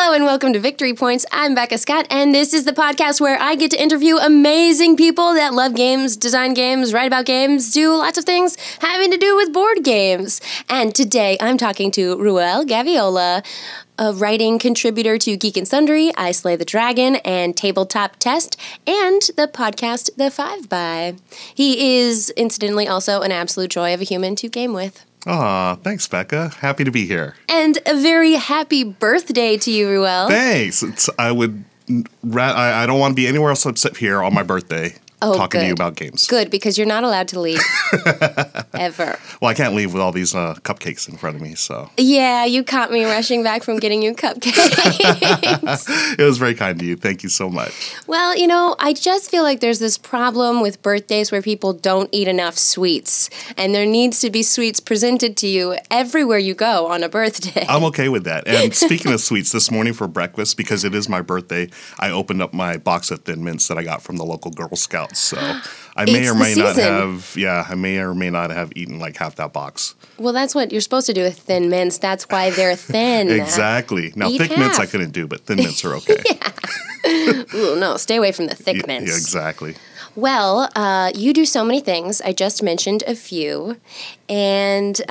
Hello and welcome to Victory Points. I'm Becca Scott, and this is the podcast where I get to interview amazing people that love games, design games, write about games, do lots of things having to do with board games. And today I'm talking to Ruel Gaviola, a writing contributor to Geek Sundry, iSlaytheDragon, and Tabletop-Test, and the podcast The Five By. He is, incidentally, also an absolute joy of a human to game with. Aw, thanks, Becca. Happy to be here. And a very happy birthday to you, Ruel. Thanks. I don't want to be anywhere else except here on my birthday. Talking to you about games. Good, because you're not allowed to leave. Ever. Well, I can't leave with all these cupcakes in front of me, so. Yeah, you caught me rushing back from getting you cupcakes. It was very kind of you. Thank you so much. Well, you know, I just feel like there's this problem with birthdays where people don't eat enough sweets. And there needs to be sweets presented to you everywhere you go on a birthday. I'm okay with that. And speaking of sweets, this morning for breakfast, because it is my birthday, I opened up my box of Thin Mints that I got from the local Girl Scouts. So I may or may not have eaten like half that box. Well, that's what you're supposed to do with Thin Mints. That's why they're thin. Exactly. Now, thick mints I couldn't do, but Thin Mints are okay. Ooh, no, stay away from the thick mints. Yeah, exactly. Well, you do so many things. I just mentioned a few. And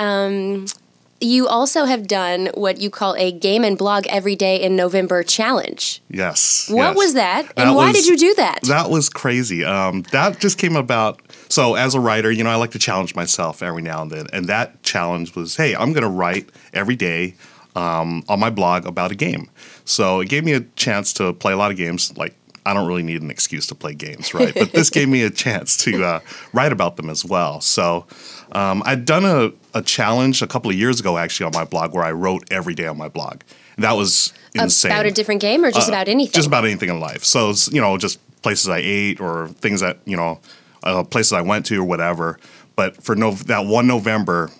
you also have done what you call a Game and Blog Every Day in November challenge. Yes. What was that? And why did you do that? That was crazy. That just came about. So as a writer, you know, I like to challenge myself every now and then. And that challenge was, hey, I'm going to write every day on my blog about a game. So it gave me a chance to play a lot of games. Like, I don't really need an excuse to play games, right? But this gave me a chance to write about them as well. So I'd done a challenge a couple of years ago, actually, on my blog where I wrote every day on my blog. That was insane. About a different game or just about anything? Just about anything in life. So, it's, you know, just places I ate or things that, you know, places I went to or whatever. But for that one November,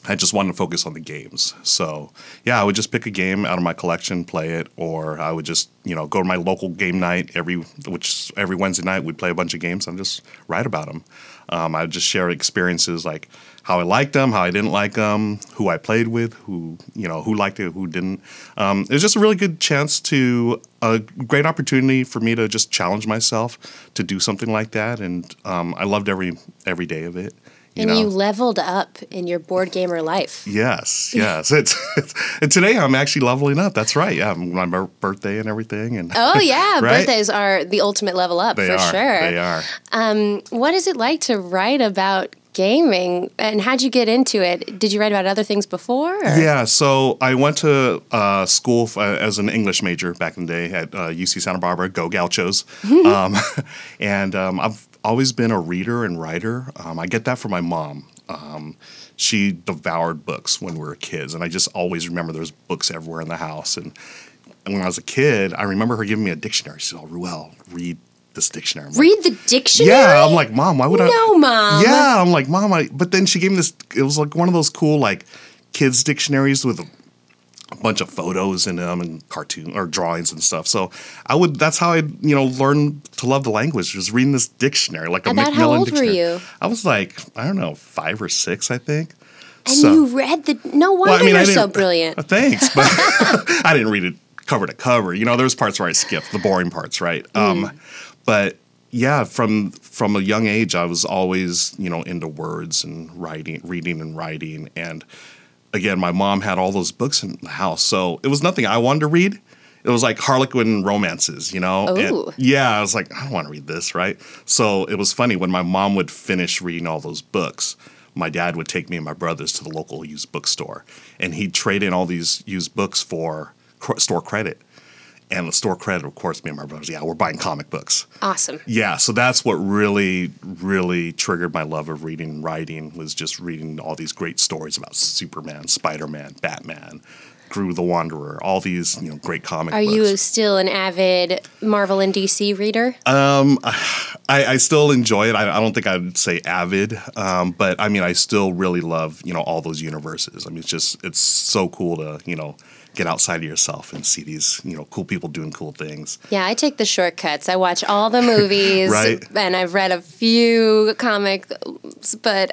I just wanted to focus on the games. So, yeah, I would just pick a game out of my collection, play it, or I would just, you know, go to my local game night every Wednesday night. We'd play a bunch of games and just write about them. I would just share experiences like how I liked them, how I didn't like them, who I played with, who liked it, who didn't. It was just a really good a great opportunity for me to just challenge myself to do something like that. And I loved every day of it. You leveled up in your board gamer life. Yes. And today I'm actually leveling up. That's right. Yeah, my birthday and everything. And oh yeah, right? Birthdays are the ultimate level up for sure. They are. What is it like to write about gaming, and how'd you get into it? Did you write about other things before? Or? Yeah, so I went to school as an English major back in the day at UC Santa Barbara. Go Gauchos! And I've always been a reader and writer. I get that from my mom. She devoured books when we were kids, and I just always remember there's books everywhere in the house. And when I was a kid, I remember her giving me a dictionary. She said, "Oh, Ruel, read this dictionary." Read the dictionary? Yeah, I'm like, Mom, why would I? No, Mom. Yeah, I'm like, Mom, but then she gave me this, it was like one of those cool, like, kids' dictionaries with a bunch of photos in them and cartoon or drawings and stuff. So that's how I, learned to love the language, was reading this dictionary, like a Macmillan how old dictionary. Were you? I was like, I don't know, 5 or 6, I think. And you read no wonder you're so brilliant. Thanks, but I didn't read it cover to cover. There's parts where I skipped, the boring parts, right? But yeah, from a young age, I was always, into words and reading and writing. And again, my mom had all those books in the house, so it was nothing I wanted to read. It was like Harlequin romances, Ooh. And yeah, I was like, I don't want to read this, right? So it was funny when my mom would finish reading all those books, my dad would take me and my brothers to the local used bookstore, and he'd trade in all these used books for store credit. And the store credit, of course, me and my brothers, we're buying comic books. Awesome. Yeah, so that's what really, really triggered my love of reading and writing, was just reading all these great stories about Superman, Spider-Man, Batman, Gru the Wanderer, all these, great comic books. Are you still an avid Marvel and DC reader? I still enjoy it. I don't think I'd say avid, but I mean, I still really love, all those universes. I mean, it's so cool to, get outside of yourself and see these, cool people doing cool things. Yeah, I take the shortcuts. I watch all the movies, right? And I've read a few comics, but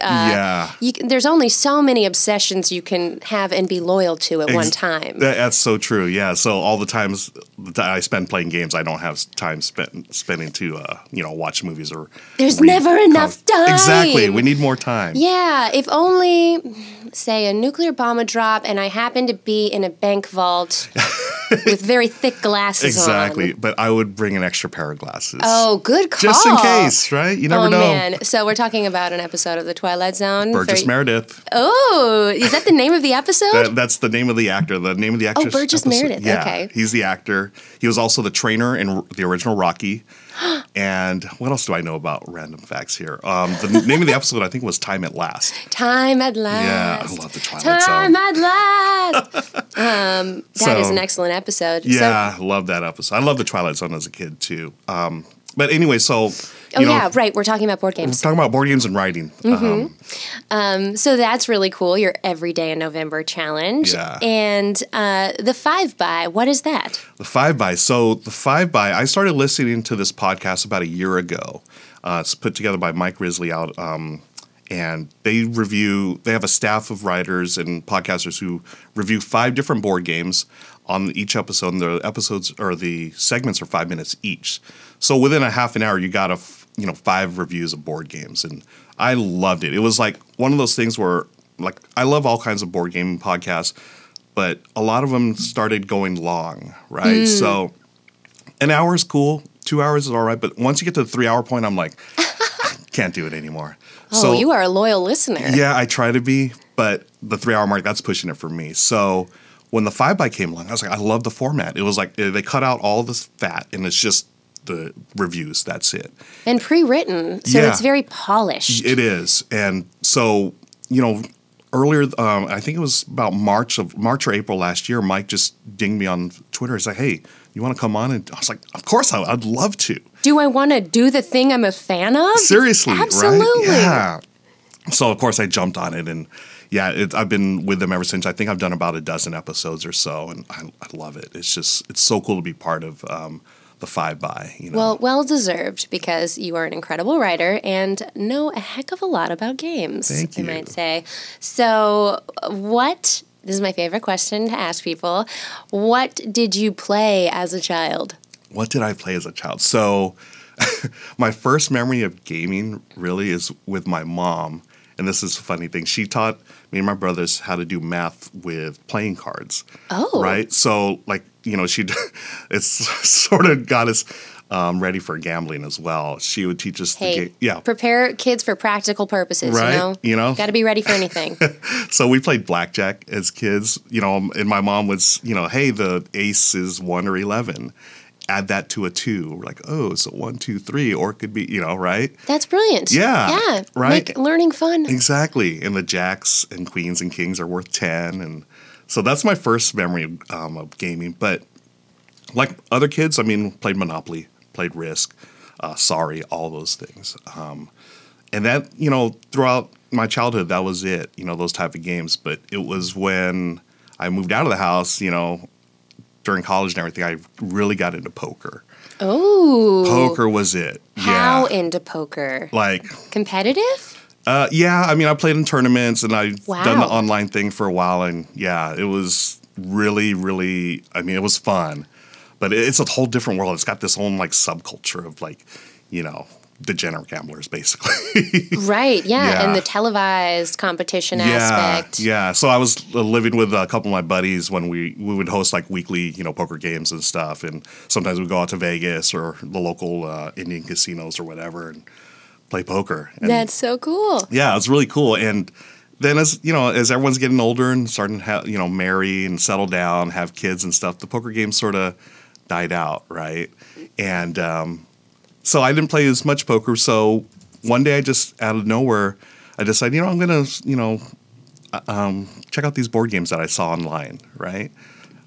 there's only so many obsessions you can have and be loyal to at one time. time. That's so true. Yeah. So all the times that I spend playing games, I don't have time spending to watch movies or. There's never enough time. Exactly. We need more time. Yeah. If only, say, a nuclear bomb would drop, and I happen to be in a bank vault with very thick glasses Exactly. on. But I would bring an extra pair of glasses. Oh, good call. Just in case, right? You never know. Oh, man. So we're talking about an episode of The Twilight Zone. Burgess Meredith. Oh, is that the name of the episode? That's the name of the actor. The name of the actress. Oh, Burgess Meredith. Yeah, okay. He's the actor. He was also the trainer in the original Rocky. And what else do I know about random facts here? The name of the episode, I think, was Time at Last. Time at Last. Yeah, I love the Twilight Zone. Time at Last. That is an excellent episode. Yeah, I love that episode. I love the Twilight Zone as a kid, too. But anyway, so... yeah, right. We're talking about board games. We're talking about board games and writing. So that's really cool, your Every Day in November challenge. Yeah. And the 5x, what is that? The 5x. So the 5x, I started listening to this podcast about a year ago. It's put together by Mike Risley out, and they have a staff of writers and podcasters who review 5 different board games on each episode. And the episodes or the segments are 5 minutes each. So within a half an hour, you got 5 reviews of board games, and I loved it. It was like one of those things where, like, I love all kinds of board game podcasts, but a lot of them started going long, right? So an hour is cool, 2 hours is all right, but once you get to the 3-hour point, I'm like, can't do it anymore. Oh, so, you are a loyal listener. Yeah, I try to be, but the 3-hour mark, that's pushing it for me. So when the 5x came along, I was like, I love the format. It was like they cut out all this fat, and it's just the reviews, that's it. And pre-written, so it's very polished. It is. And so, earlier, I think it was about March or April last year, Mike just dinged me on Twitter. He's like, hey, you want to come on? And I was like, of course, I'd love to. Do I want to do the thing I'm a fan of? Seriously, absolutely. Right? Yeah. So, of course, I jumped on it, and I've been with them ever since. I think I've done about a dozen episodes or so, and I love it. It's so cool to be part of the 5x. Well deserved, because you are an incredible writer and know a heck of a lot about games. Thank you. I might say. So, this is my favorite question to ask people. What did you play as a child? What did I play as a child? So, my first memory of gaming really is with my mom. And this is a funny thing. She taught me and my brothers how to do math with playing cards. Oh. Right? So, it's sort of got us ready for gambling as well. She would teach us the game. Yeah. Prepare kids for practical purposes, right? Got to be ready for anything. So we played blackjack as kids, and my mom was, hey, the ace is 1 or 11. Add that to a 2. We're like, oh, so 1, 2, 3, or it could be, right? That's brilliant. Yeah. Right. Make learning fun. Exactly. And the jacks and queens and kings are worth 10. And so that's my first memory of gaming. But like other kids, played Monopoly, played Risk, Sorry, all those things. And that, throughout my childhood, that was it, those type of games. But it was when I moved out of the house, during college and everything, I really got into poker. Oh. Poker was it. How into poker? Like. Competitive? Yeah. I played in tournaments, and I've done the Wow. online thing for a while. And yeah, it was really, really, it was fun. But it's a whole different world. It's got this own subculture of degenerate gamblers, basically. Right, yeah, and the televised competition aspect. Yeah, so I was living with a couple of my buddies when we would host weekly, poker games and stuff, and sometimes we'd go out to Vegas or the local Indian casinos or whatever and play poker. And that's so cool. Yeah, it's really cool. And then as everyone's getting older and starting to marry and settle down, have kids and stuff, the poker game sort of died out, right? And so I didn't play as much poker. So one day I just, out of nowhere, I decided, I'm going to, check out these board games that I saw online, right?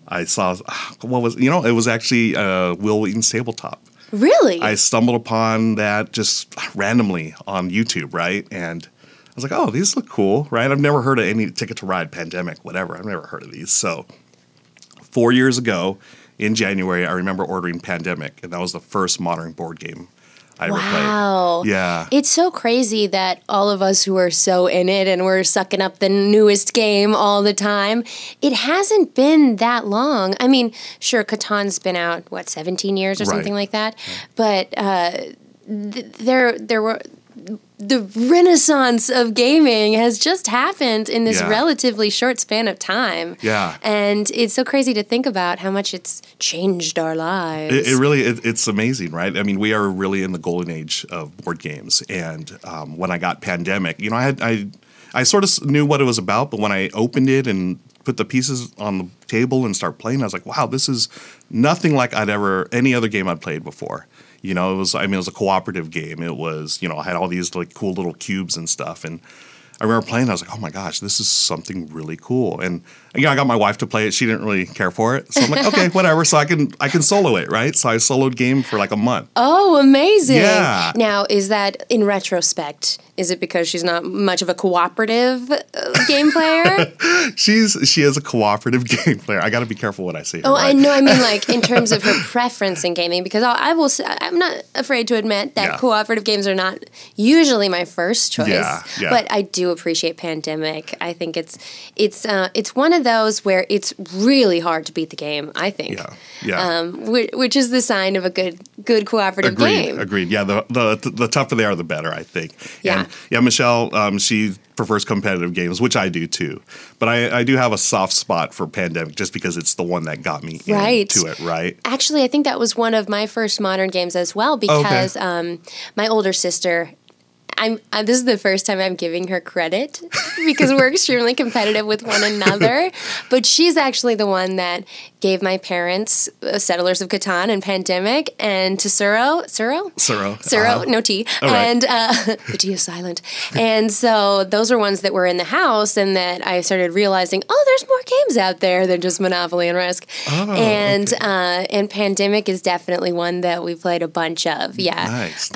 I saw, it was actually Will Wheaton's Tabletop. Really? I stumbled upon that just randomly on YouTube, right? And I was like, oh, these look cool, right? I've never heard of any Ticket to Ride, Pandemic, whatever. I've never heard of these. So 4 years ago, in January, I remember ordering Pandemic, and that was the first modern board game I ever Wow. played. Yeah. It's so crazy that all of us who are so in it and we're sucking up the newest game all the time, it hasn't been that long. I mean, sure, Catan's been out, 17 years or something like that? But there were... The renaissance of gaming has just happened in this relatively short span of time. Yeah. And it's so crazy to think about how much it's changed our lives. It really, it's amazing, right? I mean, we are really in the golden age of board games. And when I got Pandemic, you know, I sort of knew what it was about, but when I opened it and put the pieces on the table and start playing, I was like, wow, this is nothing like any other game I'd played before. You know, it was a cooperative game. It was, you know, I had all these like cool little cubes and stuff. And I remember playing, I was like, oh my gosh, this is something really cool. And you know, I got my wife to play it. She didn't really care for it. So I'm like, okay, whatever. So I can solo it, right? So I soloed game for like a month. Oh, amazing. Yeah. Now, is that in retrospect? Is it because she's not much of a cooperative game player? She is a cooperative game player. I got to be careful what I say. Oh, right? I know. I mean, like in terms of her preference in gaming, because I will say, I'm not afraid to admit that cooperative games are not usually my first choice. Yeah. But I do appreciate Pandemic. I think it's one of those where it's really hard to beat the game. I think. Yeah. Which is the sign of a good cooperative game. Agreed. Yeah. The tougher they are, the better. I think. Yeah. And yeah, Michelle, she prefers competitive games, which I do too. But I do have a soft spot for Pandemic just because it's the one that got me into it, right? Actually, I think that was one of my first modern games as well because my older sister... this is the first time I'm giving her credit because we're extremely competitive with one another. But she's actually the one that gave my parents Settlers of Catan and Pandemic, and to Suro, no T, and the T is silent. And so those are ones that were in the house, and that I started realizing, there's more games out there than just Monopoly and Risk. And Pandemic is definitely one that we played a bunch of. Yeah. Nice.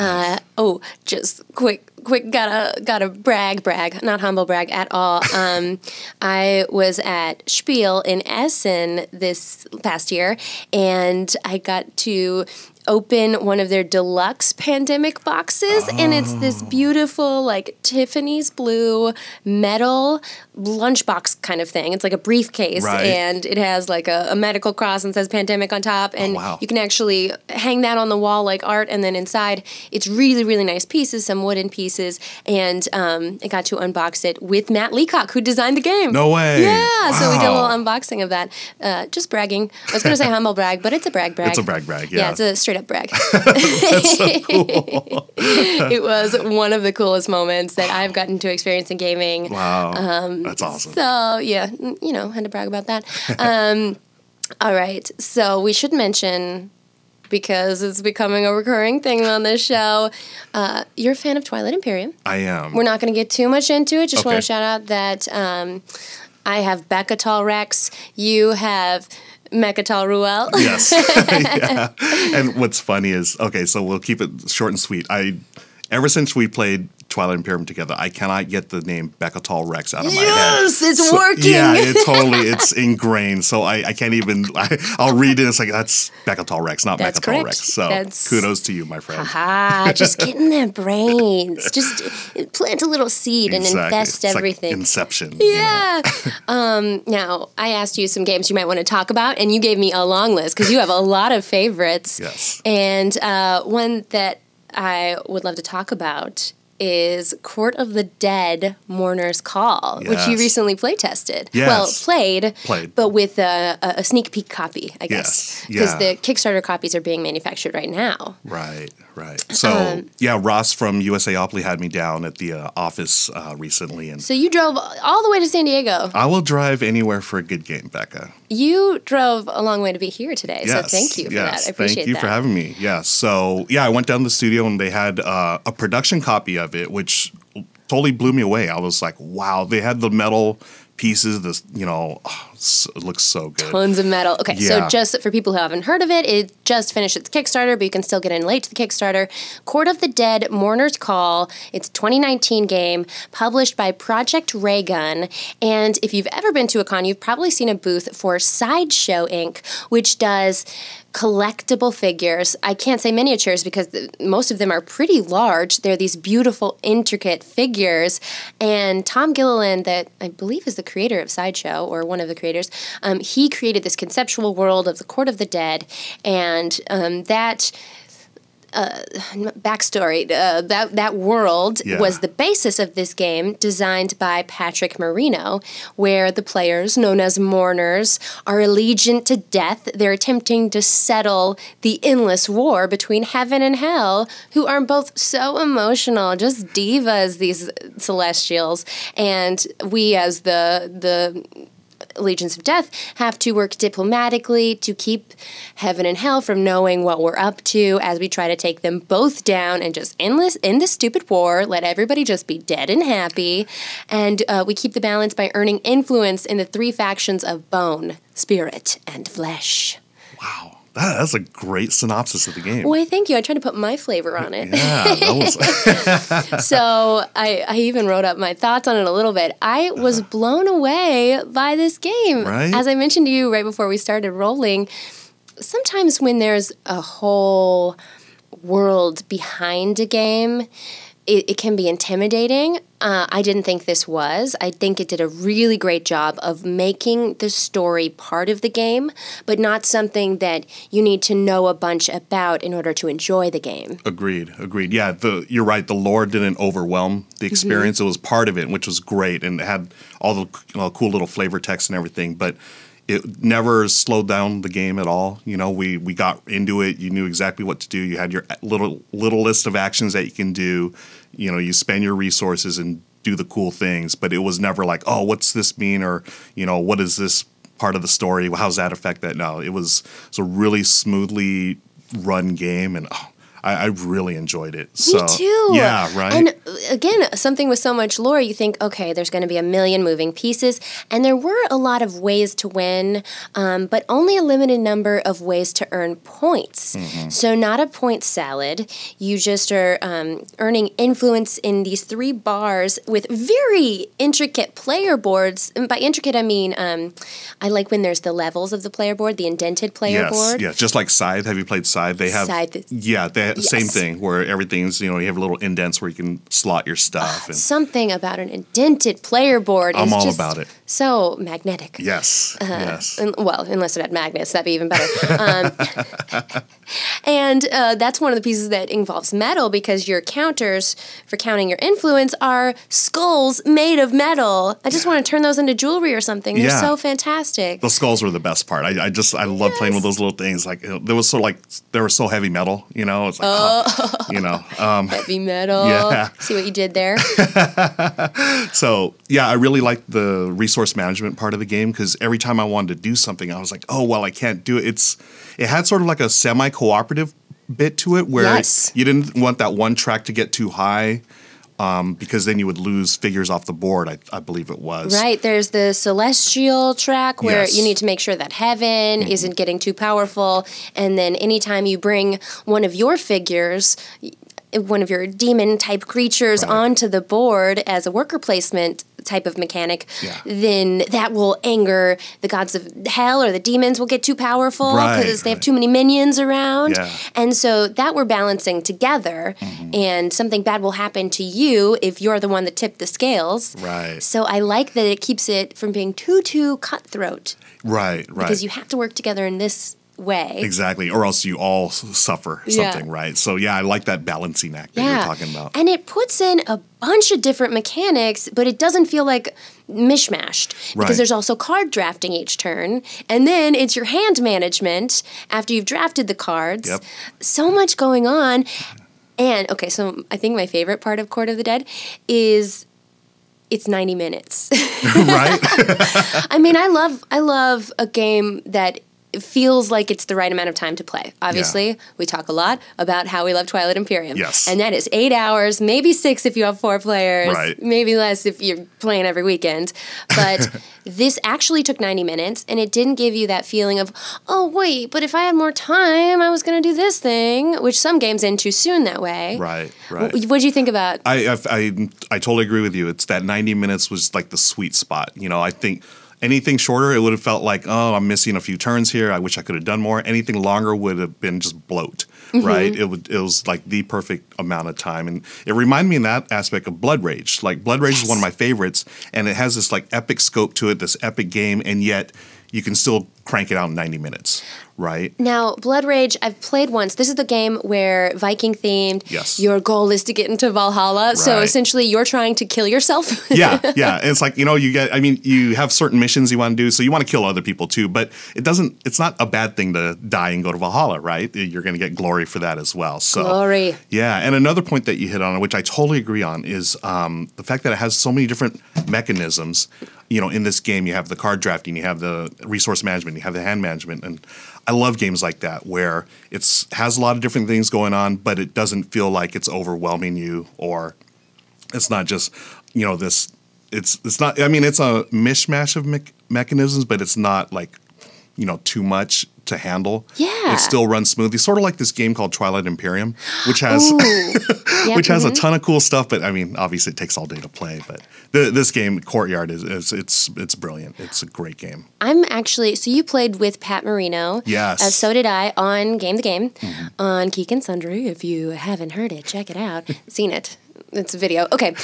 Just quick, gotta brag, not humble brag at all. I was at Spiel in Essen this past year, and I got to open one of their deluxe Pandemic boxes, and it's this beautiful, like, Tiffany's blue metal lunchbox kind of thing. It's like a briefcase, and it has like a medical cross and says Pandemic on top, and you can actually hang that on the wall like art, and then inside it's really, really nice pieces, some wooden pieces, and I got to unbox it with Matt Leacock, who designed the game. No way. Yeah, so we did a little unboxing of that. Just bragging. I was going to say humble brag, but it's a brag. It's a brag, Yeah, it's a straight up brag. That's so cool. It was one of the coolest moments that I've gotten to experience in gaming. Wow. That's awesome. So, yeah, you know, had to brag about that. All right. So we should mention, because it's becoming a recurring thing on this show, you're a fan of Twilight Imperium. I am. We're not going to get too much into it. Just want to shout out that I have Becca Tall Rex. You have Mechatal Ruel. Yes. Yeah. And what's funny is, so we'll keep it short and sweet. Ever since we played Twilight Imperium together, I cannot get the name Beccatal Rex out of my head. Yes, it's working. Yeah, it's ingrained. So I can't even, I'll read it. It's like, that's Beccatal Rex, not Beccatal Rex. So kudos to you, my friend. Just get in their brains. Just plant a little seed and invest everything. Like Inception. Yeah. Now, I asked you some games you might want to talk about, and you gave me a long list because you have a lot of favorites. Yes. And one that I would love to talk about is Court of the Dead, Mourner's Call, which you recently play tested. Yes. Well, played, but with a sneak peek copy, I guess. Because the Kickstarter copies are being manufactured right now. Right. So, Ross from USAopoly had me down at the office recently. And so you drove all the way to San Diego. I will drive anywhere for a good game, Becca. You drove a long way to be here today, so thank you for that. I appreciate that. Thank you for having me. Yeah, so, I went down to the studio and they had a production copy of it, which totally blew me away. I was like, wow, they had the metal pieces, this, it looks so good. Tons of metal. Okay, so just for people who haven't heard of it, it just finished its Kickstarter, but you can still get in late to the Kickstarter. Court of the Dead, Mourner's Call. It's a 2019 game published by Project Raygun. And if you've ever been to a con, you've probably seen a booth for Sideshow Inc., which does collectible figures. I can't say miniatures because most of them are pretty large. They're these beautiful, intricate figures. And Tom Gilliland, that I believe is the creator of Sideshow, or one of the creators, he created this conceptual world of the Court of the Dead, and that backstory, that world was the basis of this game, designed by Patrick Marino, where the players, known as Mourners, are allegiant to death. They're attempting to settle the endless war between heaven and hell, who are both so emotional, just divas, these celestials. And we, as the Legions of Death, have to work diplomatically to keep heaven and hell from knowing what we're up to, as we try to take them both down and just end this stupid war, let everybody just be dead and happy. And we keep the balance by earning influence in the three factions of bone, spirit, and flesh. Wow. That's a great synopsis of the game. Well, thank you. I tried to put my flavor on it. Yeah, that was... So I even wrote up my thoughts on it a little bit. I was blown away by this game. Right? As I mentioned to you right before we started rolling, sometimes when there's a whole world behind a game, it can be intimidating. I didn't think this was. I think it did a really great job of making the story part of the game, but not something that you need to know a bunch about in order to enjoy the game. Agreed. Yeah, you're right. The lore didn't overwhelm the experience. Mm-hmm. It was part of it, which was great, and it had all the cool little flavor text and everything, but it never slowed down the game at all. You know, we got into it. You knew exactly what to do. You had your little list of actions that you can do. You know, you spend your resources and do the cool things. But it was never like, oh, what's this mean? Or, you know, what is this part of the story? How does that affect that? No, it was a really smoothly run game. And I really enjoyed it. Me too. Yeah, right? And again, something with so much lore, you think, okay, there's going to be a million moving pieces. And there were a lot of ways to win, but only a limited number of ways to earn points. Mm-hmm. So not a point salad. You just are earning influence in these 3 bars with very intricate player boards. And by intricate, I mean, I like when there's the levels of the player board, the indented player board. Yes, just like Scythe. Have you played Scythe? They have... Scythe. Yeah, they have the same thing where everything's, you know, you have little indents where you can slot your stuff. And something about an indented player board is all just about it. So magnetic. Yes, yes. Well, unless it had magnets, that'd be even better. And that's one of the pieces that involves metal, because your counters for counting your influence are skulls made of metal. I just want to turn those into jewelry or something. They're so fantastic. The skulls were the best part. I love playing with those little things. Like, they were so heavy metal, you know. It's like, you know, heavy metal. Yeah. See what you did there? So, yeah, I really liked the resource management part of the game, because every time I wanted to do something, I was like, oh, well, I can't do it. It had sort of like a semi-cooperative bit to it, where you didn't want that one track to get too high, because then you would lose figures off the board, I believe it was. Right. There's the celestial track where you need to make sure that heaven isn't getting too powerful. And then anytime you bring one of your figures, one of your demon-type creatures onto the board as a worker placement type of mechanic, then that will anger the gods of hell, or the demons will get too powerful because they have too many minions around. Yeah. And so that we're balancing together, and something bad will happen to you if you're the one that tipped the scales. Right. So I like that it keeps it from being too cutthroat. Right. Because you have to work together in this way. Exactly, or else you all suffer something, right? So, yeah, I like that balancing act that you're talking about. And it puts in a bunch of different mechanics, but it doesn't feel like mishmashed, because there's also card drafting each turn, and then it's your hand management after you've drafted the cards. Yep. So much going on. And, okay, so I think my favorite part of Court of the Dead is it's 90 minutes. Right? I mean, I love a game that it feels like it's the right amount of time to play. Obviously, we talk a lot about how we love Twilight Imperium. Yes. And that is 8 hours, maybe 6 if you have 4 players, maybe less if you're playing every weekend. But this actually took 90 minutes, and it didn't give you that feeling of, oh, wait, but if I had more time, I was going to do this thing, which some games end too soon that way. Right. What did you think about? I totally agree with you. It's that 90 minutes was like the sweet spot. You know, I think Anything shorter, it would have felt like, oh, I'm missing a few turns here. I wish I could have done more. Anything longer would have been just bloat, right? It was like the perfect amount of time. And it reminded me in that aspect of Blood Rage. Like Blood Rage is one of my favorites, and it has this like epic scope to it, this epic game, and yet you can still crank it out in 90 minutes, right? Now, Blood Rage, I've played once. This is the game where Viking themed. Yes. Your goal is to get into Valhalla. So Right. essentially, you're trying to kill yourself. Yeah. And it's like, you have certain missions you want to do, so you want to kill other people too, but it's not a bad thing to die and go to Valhalla, right? You're going to get glory for that as well. So Glory. Yeah, and another point that you hit on, which I totally agree on, is the fact that it has so many different mechanisms. In this game, you have the card drafting, you have the resource management, you have the hand management, and I love games like that where it has a lot of different things going on, but it doesn't feel like it's overwhelming you, or it's not just this. It's not. I mean, it's a mishmash of mechanisms, but it's not like too much to handle. Yeah. It still runs smoothly. Sort of like this game called Twilight Imperium, which has Yep, which has a ton of cool stuff, but I mean, obviously it takes all day to play. But this game, Courtyard, it's brilliant. It's a great game. I'm actually, so you played with Pat Marino. Yes. So did I on Game the Game on Geek Sundry. If you haven't heard it, check it out. Seen it. It's a video. Okay.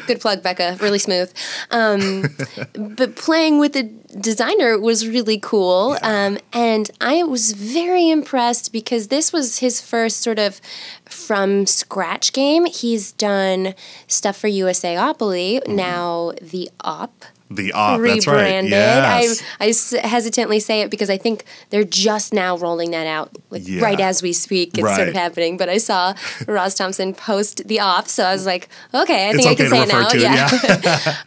Good plug, Becca. Really smooth. But playing with the designer was really cool. Yeah. And I was very impressed because this was his first sort of from scratch game. He's done stuff for USAopoly, now the Op. The Op, Rebranded. that's right. Yes. I hesitantly say it because I think they're just now rolling that out, right as we speak. It's sort of happening. But I saw Roz Thompson post the Op, so I was like, okay, I think I can say it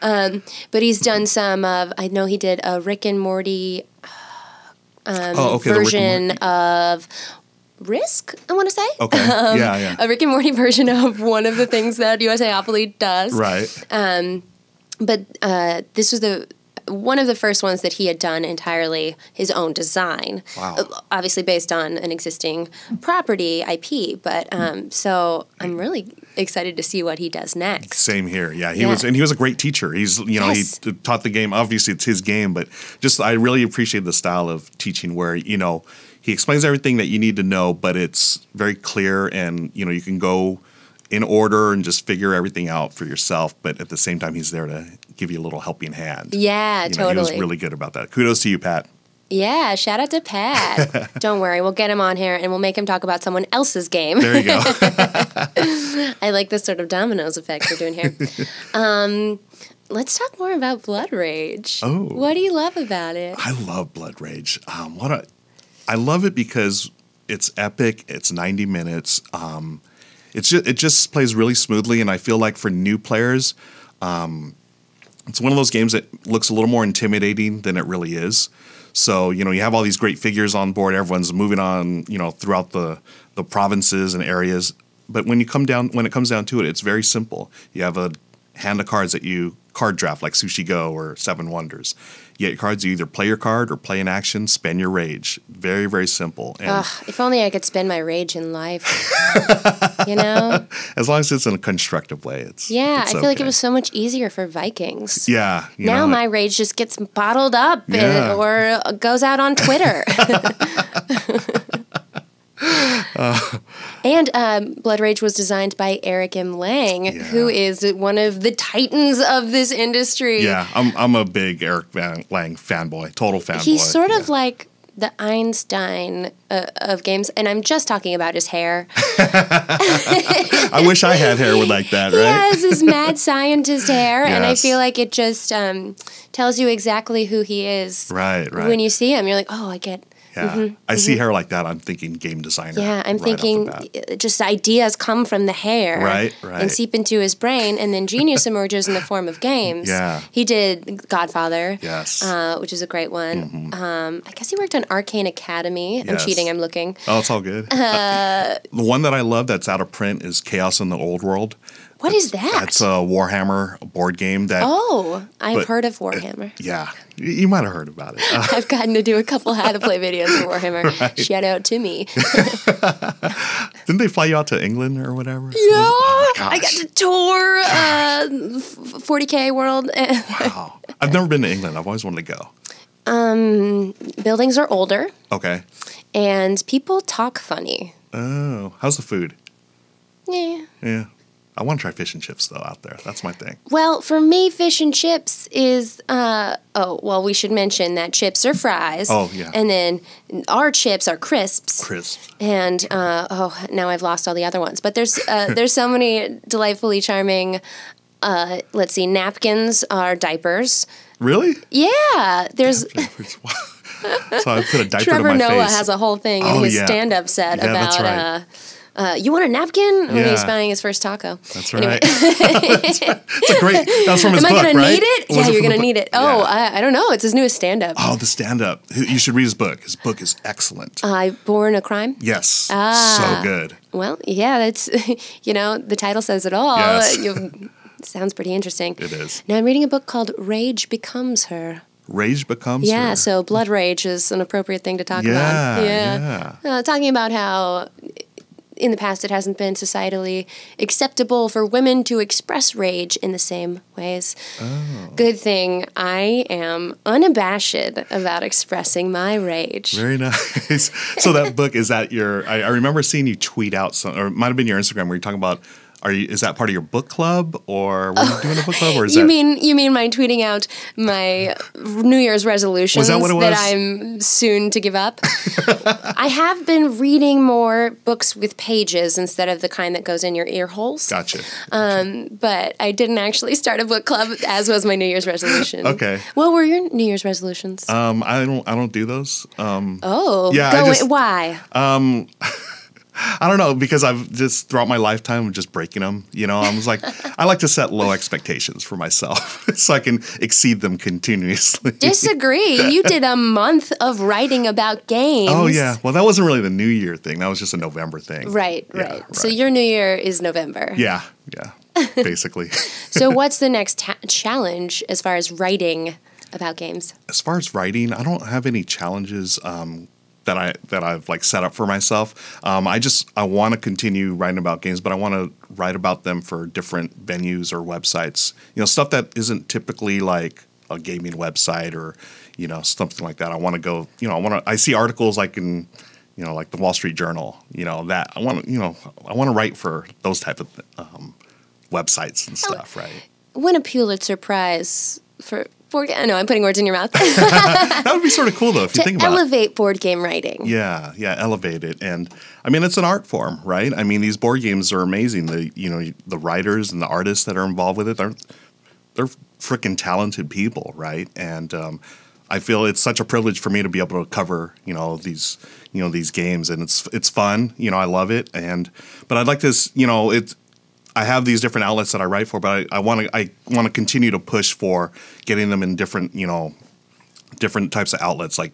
now. But he's done some of. I know he did a Rick and Morty version of Risk, I want to say. Okay. A Rick and Morty version of one of the things that USAopoly does. Right. But this was one of the first ones that he had done entirely his own design. Wow. Obviously based on an existing property IP, but so I'm really excited to see what he does next. Same here. Yeah, he was a great teacher. He's he taught the game. Obviously, it's his game, but just I really appreciate the style of teaching where he explains everything that you need to know, but it's very clear, and you can go in order and just figure everything out for yourself. But at the same time, he's there to give you a little helping hand. Yeah, totally. He was really good about that. Kudos to you, Pat. Yeah, shout out to Pat. Don't worry, we'll get him on here and we'll make him talk about someone else's game. There you go. I like this sort of dominoes effect we're doing here. Let's talk more about Blood Rage. Oh. What do you love about it? I love Blood Rage. I love it because it's epic. It's 90 minutes. It just plays really smoothly, and I feel like for new players, it's one of those games that looks a little more intimidating than it really is. So you have all these great figures on board. Everyone's moving on, throughout the provinces and areas. But when it comes down to it, it's very simple. You have a hand of cards that you card draft, like Sushi Go or Seven Wonders. You get your cards, you either play your card or play an action, spend your rage. Very, very simple. And if only I could spend my rage in life. As long as it's in a constructive way, it's I feel like it was so much easier for Vikings. Yeah. Now my rage just gets bottled up or goes out on Twitter. And Blood Rage was designed by Eric M. Lang, who is one of the titans of this industry. Yeah, I'm a big Eric Lang fanboy, total fanboy. He's sort of like the Einstein of games, and I'm just talking about his hair. I wish I had hair like that, right? He has his mad scientist hair, and I Yes. feel like it just tells you exactly who he is. Right. When you see him, you're like, oh, I get... Yeah, I see hair like that. I'm thinking game designer. Yeah, I'm right thinking off the bat. just ideas come from the hair. Right. And seep into his brain, and then genius emerges in the form of games. Yeah. He did Godfather. Yes. Which is a great one. I guess he worked on Arcane Academy. I'm Yes. cheating, I'm looking. Oh, it's all good. The one that I love that's out of print is Chaos in the Old World. What is that? That's a Warhammer board game that... Oh, I've heard of Warhammer. Yeah, you might have heard about it. I've gotten to do a couple how to play videos for Warhammer. Right. Shout out to me. Didn't they fly you out to England or whatever? Yeah, Oh, I got to tour 40K World. Wow. I've never been to England. I've always wanted to go. Buildings are older. Okay. And people talk funny. Oh, how's the food? Yeah. Yeah. I want to try fish and chips, though, out there. That's my thing. Well, for me, fish and chips is, we should mention that chips are fries. Oh, yeah. And then our chips are crisps. Crisps. And, now I've lost all the other ones. But there's so many delightfully charming, napkins are diapers. Really? Yeah. There's... So I put a diaper Trevor to my Noah face. has a whole thing in his stand-up set about... That's right. You want a napkin? When Yeah. he's buying his first taco. That's Anyway. right. It's a great. That's from his Am book, I going right? to need it? Was Yeah, it you're from going to the need book? it. Oh, Yeah. I don't know. It's his newest stand-up. Oh, the stand-up. You should read his book. His book is excellent. Born a Crime? Yes. So good. Well, yeah, that's, the title says it all. Yes. Sounds pretty interesting. It is. Now I'm reading a book called Rage Becomes Her. Rage becomes Yeah, her. so blood rage is an appropriate thing to talk Yeah, about. yeah. Talking about how in the past it hasn't been societally acceptable for women to express rage in the same ways. Oh. Good thing I am unabashed about expressing my rage. Very nice. So that book, is that your... I remember seeing you tweet out some... Or it might have been your Instagram where you're talking about... Is that part of your book club, or were you doing a book club, or is you mean my tweeting out my New Year's resolutions Was that what it was? I'm soon to give up? I have been reading more books with pages instead of the kind that goes in your ear holes. Gotcha. But I didn't actually start a book club, as was my New Year's resolution. Okay. What were your New Year's resolutions? I don't do those. Yeah, why? I don't know, because I've just throughout my lifetime just breaking them. I was like, I like to set low expectations for myself so I can exceed them continuously. Disagree. You did a month of writing about games. Oh yeah, well that wasn't really the New Year thing. That was just a November thing. Right. So your New Year is November. Yeah, basically. So what's the next challenge as far as writing about games? As far as writing, I don't have any challenges that I've like set up for myself. I want to continue writing about games, but I want to write about them for different venues or websites. Stuff that isn't typically like a gaming website or something like that. I want to go. I see articles like in like the Wall Street Journal. That I want to write for those type of websites and stuff. Right. Win a Pulitzer Prize for. I know I'm putting words in your mouth. That would be sort of cool, though, if you think about it. Elevate board game writing. Yeah, elevate it. And, it's an art form, right? These board games are amazing. The writers and the artists that are involved with it, they're freaking talented people, right? And I feel it's such a privilege for me to be able to cover, these games. And it's fun. I love it. But I'd like to, I have these different outlets that I write for, but I want to continue to push for getting them in different different types of outlets like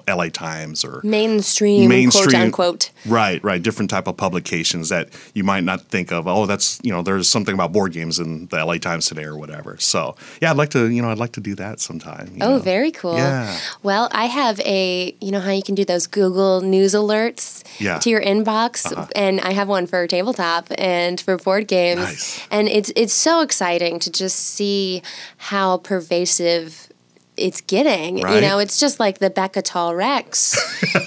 LA Times or mainstream quote unquote. Right, different type of publications that you might not think of. Oh, that's there's something about board games in the LA Times today or whatever. So yeah, I'd like to do that sometime. Very cool. Yeah. Well, I have how you can do those Google News alerts to your inbox, and I have one for tabletop and for board games. Nice. And it's so exciting to just see how pervasive it's getting. Right. It's just like the Becca Tall Rex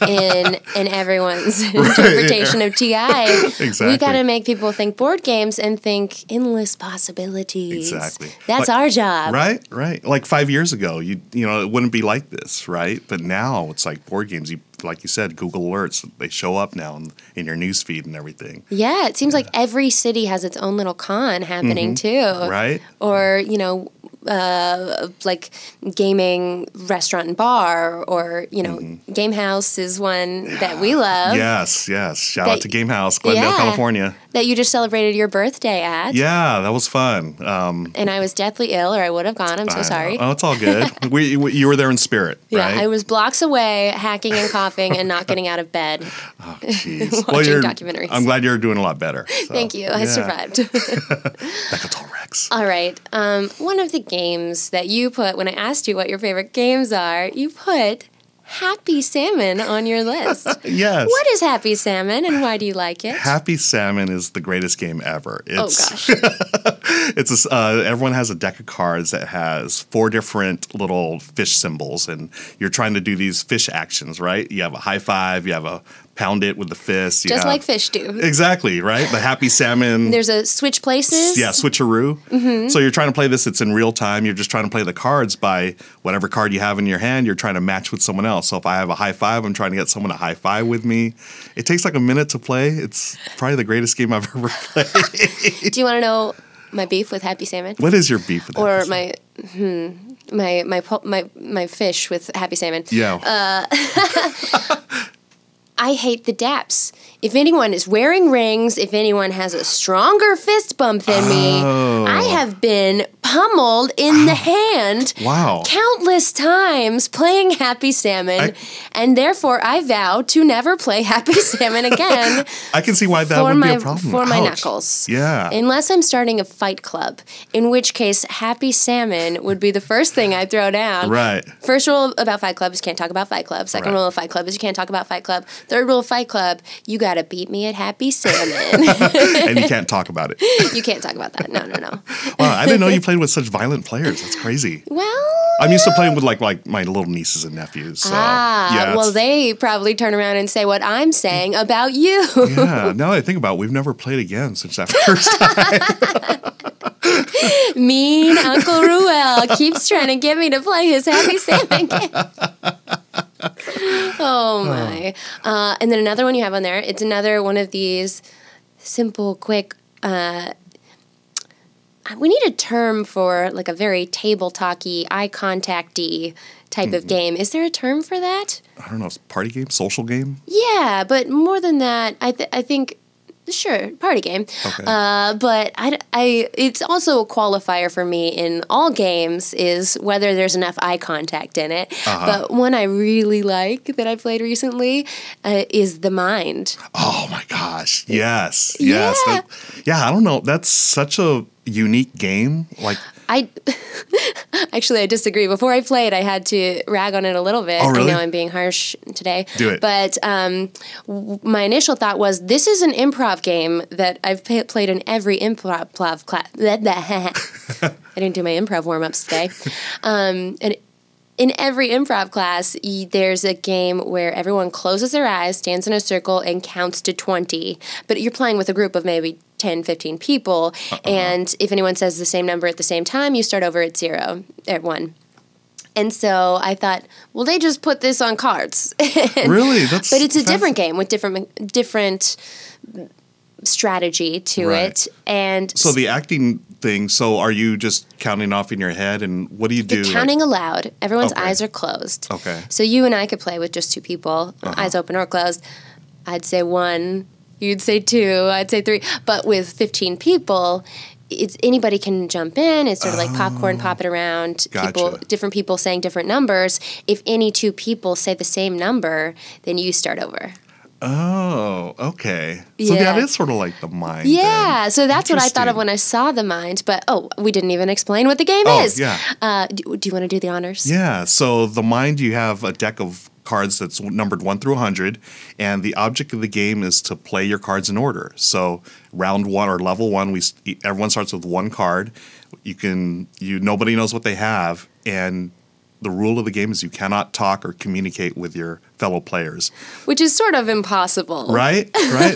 in everyone's interpretation of TI. Exactly. We got to make people think board games and think endless possibilities. Exactly. That's our job. Right. Like 5 years ago, it wouldn't be like this, right? But now it's like board games. Like you said, Google alerts, they show up now in your news feed and everything. Yeah, it seems like every city has its own little con happening too. Right. Or, like gaming restaurant and bar, or Game House is one that we love. Yes. Shout out to Game House, Glendale, California. That you just celebrated your birthday at. Yeah, that was fun. And I was deathly ill, or I would have gone. I'm so sorry. Oh, it's all good. You were there in spirit, right? Yeah, I was blocks away, hacking and coughing, and not getting out of bed. Oh, jeez. Watching documentaries. I'm glad you're doing a lot better. So, Thank you. I survived. Becca Tall Rex. All right. One of the games that you put, when I asked you what your favorite games are, you put Happy Salmon on your list. Yes. What is Happy Salmon and why do you like it? Happy Salmon is the greatest game ever. Gosh. Everyone has a deck of cards that has 4 different little fish symbols, and you're trying to do these fish actions, right? You have a high five, you have a pound it with the fist. Just like fish do. Exactly, right? The Happy Salmon. There's a switch places. Yeah, switcheroo. Mm-hmm. So you're trying to play this, it's in real time. You're just trying to play the cards by whatever card you have in your hand, you're trying to match with someone else. So if I have a high five, I'm trying to get someone to high five with me. It takes like a minute to play. It's probably the greatest game I've ever played. Do you want to know my beef with Happy Salmon? What is your beef with Or Happy Salmon? my fish with Happy Salmon. Yeah. I hate the daps. If anyone is wearing rings, if anyone has a stronger fist bump than me, I have been pummeled in the hand countless times playing Happy Salmon, and therefore I vow to never play Happy Salmon again. I can see why that would be a problem. For my knuckles. Yeah. Unless I'm starting a fight club, in which case Happy Salmon would be the first thing I throw down. Right. First rule about Fight Club is you can't talk about Fight Club. Second rule of Fight Club is you can't talk about Fight Club. Third rule of Fight Club, you got to beat me at Happy Salmon. And you can't talk about it. You can't talk about that. No. Wow, I didn't know you played with such violent players. That's crazy. Well, I'm used to playing with like my little nieces and nephews. So, well, they probably turn around and say what I'm saying about you. Yeah, now that I think about it, we've never played again since that first time. Mean Uncle Ruel keeps trying to get me to play his Happy Salmon game. Oh my. And then another one you have on there, it's another one of these simple, quick, we need a term for like a very table talky, eye contacty type of game. Is there a term for that? I don't know, party game, social game? Yeah, but more than that, I think, sure, party game. Okay. But it's also a qualifier for me in all games is whether there's enough eye contact in it. But one I really like that I played recently is The Mind. Oh my gosh, yes. Yeah. I don't know, that's such a unique game. Like I disagree. Before I played, I had to rag on it a little bit. Oh, really? I know I'm being harsh today. Do it. But my initial thought was, this is an improv game that I've played in every improv class. I didn't do my improv warm-ups today. And in every improv class, there's a game where everyone closes their eyes, stands in a circle, and counts to 20. But you're playing with a group of maybe 10, 15 people, and if anyone says the same number at the same time, you start over at 1. And so I thought, well, they just put this on cards. Really? But it's a different game with different strategy to it. And so the acting thing, so are you just counting off in your head, and what do you do? Counting aloud. Everyone's eyes are closed. Okay. So you and I could play with just 2 people, eyes open or closed. I'd say 1. You'd say 2, I'd say 3. But with 15 people, it's anybody can jump in. It's sort of like popcorn, pop it around. Gotcha. Different people saying different numbers. If any 2 people say the same number, then you start over. Oh, okay. So that is sort of like The Mind. Yeah, so that's what I thought of when I saw The Mind. But, we didn't even explain what the game is. Yeah. Do you want to do the honors? Yeah, so The Mind, you have a deck of cards that's numbered 1 through 100, and the object of the game is to play your cards in order. So round 1 or level 1, everyone starts with 1 card. Nobody knows what they have, and the rule of the game is you cannot talk or communicate with your fellow players. Which is sort of impossible. Right?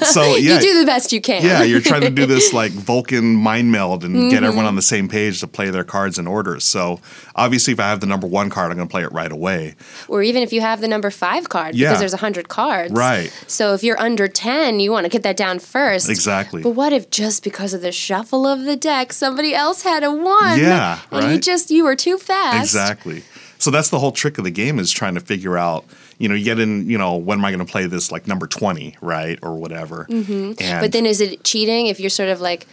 So, yeah. You do the best you can. Yeah, you're trying to do this like Vulcan mind meld and get everyone on the same page to play their cards in order. So, obviously, if I have the number 1 card, I'm going to play it right away. Or even if you have the number 5 card, because there's 100 cards. Right. So, if you're under 10, you want to get that down first. Exactly. But what if just because of the shuffle of the deck, somebody else had a 1? Yeah, right. And you were too fast. Exactly. So that's the whole trick of the game, is trying to figure out, you get in, when am I going to play this, like number 20, right? Or whatever. Mm-hmm. But then is it cheating if you're sort of like,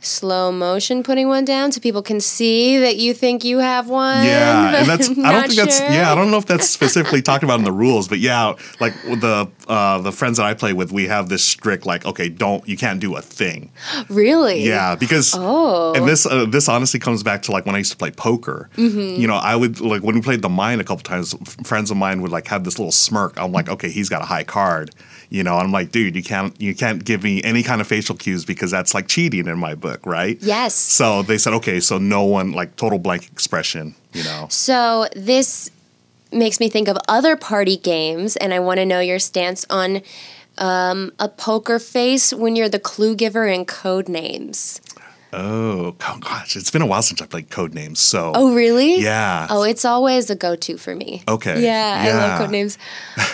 slow motion putting one down so people can see that you think you have one. Yeah, and that's I don't know if that's specifically talked about in the rules, but yeah, like the friends that I play with, we have this strict like, okay, you can't do a thing. Really? Yeah, because and this honestly comes back to like when I used to play poker. You know, I would like when we played the mine a couple times, friends of mine would like have this little smirk. I'm like, okay, he's got a high card. You know, I'm like, dude, you can't give me any kind of facial cues because that's like cheating in my book, right? Yes. So they said, okay, so no one, like total blank expression, you know. So this makes me think of other party games, and I want to know your stance on a poker face when you're the clue giver in Codenames. Oh, gosh. It's been a while since I played Codenames, so. Oh, really? Yeah. Oh, it's always a go-to for me. Okay. Yeah, I love Codenames.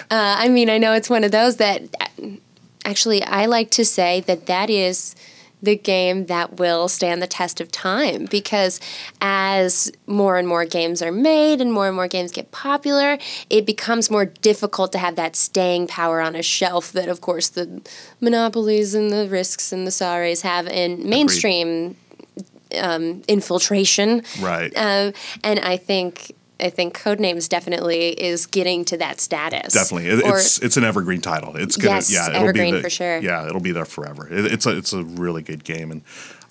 I mean, I know it's one of those that, actually, I like to say that is the game that will stand the test of time, because as more and more games are made and more games get popular, it becomes more difficult to have that staying power on a shelf that, of course, the Monopolies and the Risks and the Sorries have in mainstream infiltration. Right. And I think Codenames definitely is getting to that status. Definitely, it's an evergreen title. It's gonna, it'll evergreen be for sure. Yeah, it'll be there forever. It's a really good game, and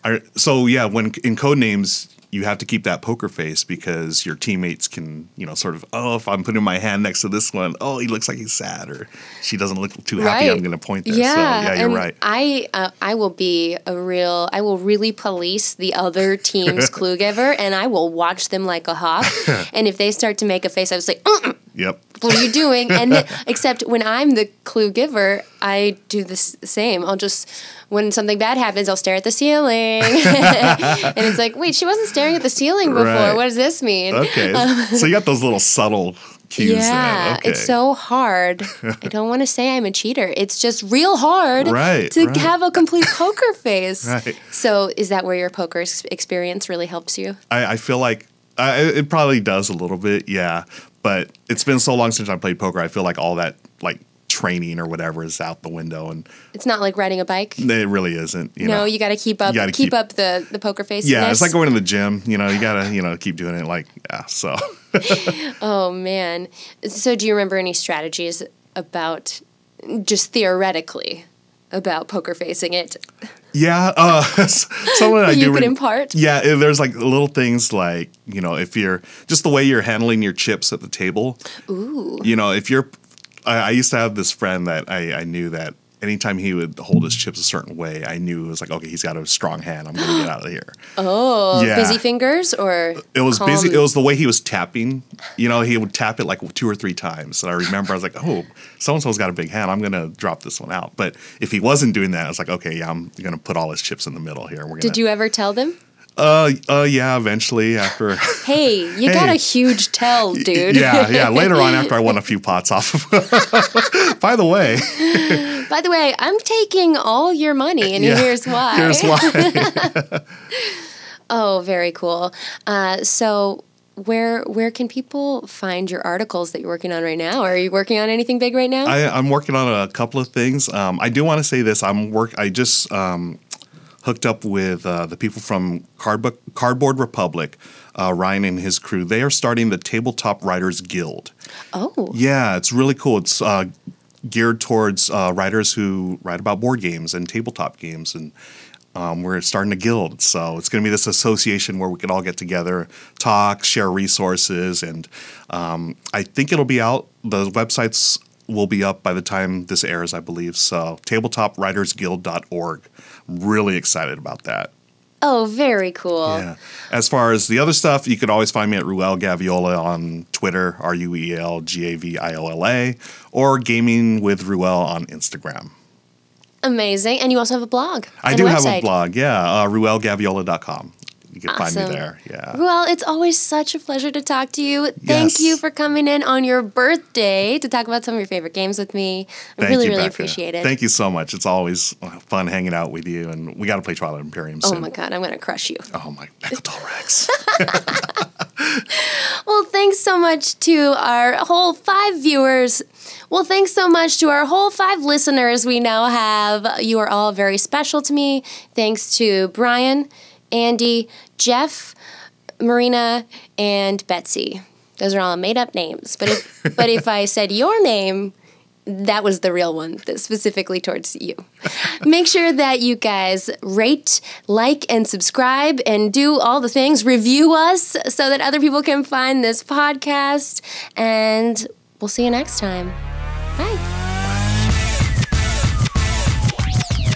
when in Codenames you have to keep that poker face because your teammates can, you know, sort of, if I'm putting my hand next to this one, he looks like he's sad, or she doesn't look too happy. I'm going to point there. Yeah, so yeah, you're right. I will really police the other team's clue giver, and I will watch them like a hawk. And if they start to make a face, I was like, Yep. What are you doing? And except when I'm the clue giver, I do the same. When something bad happens, I'll stare at the ceiling. And it's like, wait, she wasn't staring at the ceiling before. Right. What does this mean? Okay. So you got those little subtle cues there. Okay. It's so hard. I don't want to say I'm a cheater. It's just real hard to have a complete poker face. Right. So is that where your poker experience really helps you? I feel like it probably does a little bit, yeah. But it's been so long since I played poker, I feel like all that like training or whatever is out the window, and it's not like riding a bike. It really isn't. You know? You got to keep up. Keep up the poker face. Yeah, it's like going to the gym. You know, you gotta keep doing it. So. Oh man! So do you remember any strategies about just theoretically about poker facing it? Yeah, someone I do. You could impart. Yeah, there's like little things like, you know, if you're just the way you're handling your chips at the table. Ooh. You know, if you're, I used to have this friend that I knew that anytime he would hold his chips a certain way, I knew it was like, okay, he's got a strong hand. I'm going to get out of here. Oh, yeah. Busy fingers or it was calm? Busy. It was the way he was tapping. You know, he would tap it like 2 or 3 times. And I remember I was like, oh, so-and-so's got a big hand. I'm going to drop this one out. But if he wasn't doing that, I was like, okay, yeah, I'm going to put all his chips in the middle here. Did you ever tell them? Yeah, eventually after. Hey, you got a huge tell, dude. Yeah. Later on, after I won a few pots off of. By the way, I'm taking all your money, and here's why. Here's why. Oh, very cool. So where can people find your articles that you're working on right now? Are you working on anything big right now? I'm working on a couple of things. I do want to say this. I just hooked up with the people from Cardboard Republic, Ryan and his crew. They are starting the Tabletop Writers Guild. Oh. Yeah, it's really cool. It's geared towards writers who write about board games and tabletop games, and we're starting a guild. So it's going to be this association where we can all get together, talk, share resources, and I think it'll be out. The websites will be up by the time this airs, I believe. So tabletopwritersguild.org. I'm really excited about that. Oh, very cool. Yeah. As far as the other stuff, you can always find me at Ruel Gaviola on Twitter, RuelGaviola, or Gaming with Ruel on Instagram. Amazing. And you also have a blog. I do have a blog, RuelGaviola.com. You can find me there. Yeah. Ruel, it's always such a pleasure to talk to you. Thank you for coming in on your birthday to talk about some of your favorite games with me. I really appreciate it. Thank you so much. It's always fun hanging out with you, and we got to play Twilight Imperium soon. Oh my God, I'm going to crush you. Oh my, Becca Rex. Well, thanks so much to our whole 5 viewers. Well, thanks so much to our whole 5 listeners we now have. You are all very special to me. Thanks to Brian, Andy, Jeff, Marina, and Betsy. Those are all made-up names. But if I said your name, that was the real one, specifically towards you. Make sure that you guys rate, like, and subscribe, and do all the things. Review us so that other people can find this podcast. And we'll see you next time.